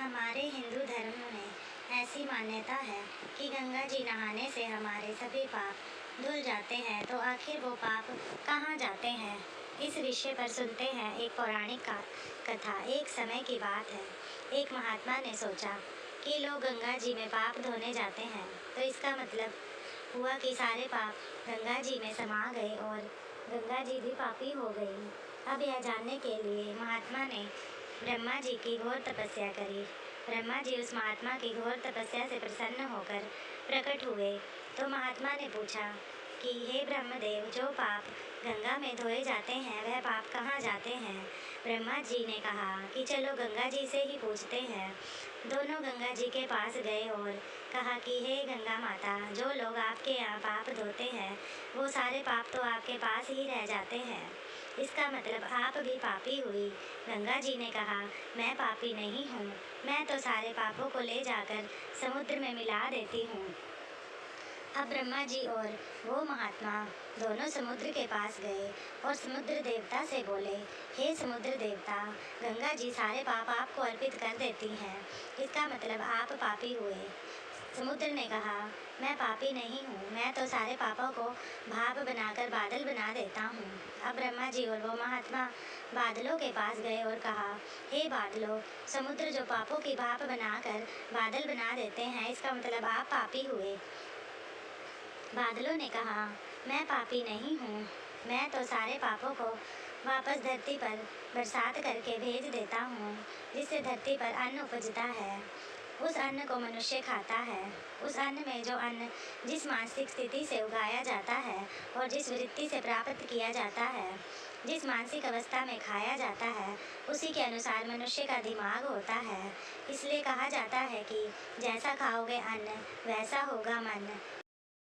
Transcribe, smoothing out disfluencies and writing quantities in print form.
हमारे हिंदू धर्म में ऐसी मान्यता है कि गंगा जी नहाने से हमारे सभी पाप धुल जाते हैं। तो आखिर वो पाप कहाँ जाते हैं, इस विषय पर सुनते हैं एक पौराणिक कथा। एक समय की बात है, एक महात्मा ने सोचा कि लोग गंगा जी में पाप धोने जाते हैं, तो इसका मतलब हुआ कि सारे पाप गंगा जी में समा गए और गंगा जी भी पापी हो गई। अब यह जानने के लिए महात्मा ने ब्रह्मा जी की घोर तपस्या करी। ब्रह्मा जी उस महात्मा की घोर तपस्या से प्रसन्न होकर प्रकट हुए। तो महात्मा ने पूछा कि हे ब्रह्मदेव, जो पाप गंगा में धोए जाते हैं वह पाप कहाँ जाते हैं। ब्रह्मा जी ने कहा कि चलो गंगा जी से ही पूछते हैं। दोनों गंगा जी के पास गए और कहा कि हे गंगा माता, जो लोग आपके यहाँ पाप धोते हैं वो सारे पाप तो आपके पास ही रह जाते हैं, इसका मतलब आप भी पापी हुई। गंगा जी ने कहा, मैं पापी नहीं हूँ, मैं तो सारे पापों को ले जाकर समुद्र में मिला देती हूँ। अब ब्रह्मा जी और वो महात्मा दोनों समुद्र के पास गए और समुद्र देवता से बोले, हे समुद्र देवता, गंगा जी सारे पाप आपको अर्पित कर देती हैं, इसका मतलब आप पापी हुए। समुद्र ने कहा, मैं पापी नहीं हूँ, मैं तो सारे पापों को भाप बनाकर बादल बना देता हूँ। अब ब्रह्मा जी और वो महात्मा बादलों के पास गए और कहा, हे बादलों, समुद्र जो पापों की भाप बनाकर बादल बना देते हैं, इसका मतलब आप पापी हुए। बादलों ने कहा, मैं पापी नहीं हूँ, मैं तो सारे पापों को वापस धरती पर बरसात करके भेज देता हूँ, जिससे धरती पर अन्न उपजता है। उस अन्न को मनुष्य खाता है। उस अन्न में जो अन्न जिस मानसिक स्थिति से उगाया जाता है और जिस वृत्ति से प्राप्त किया जाता है, जिस मानसिक अवस्था में खाया जाता है, उसी के अनुसार मनुष्य का दिमाग होता है। इसलिए कहा जाता है कि जैसा खाओगे अन्न वैसा होगा मन।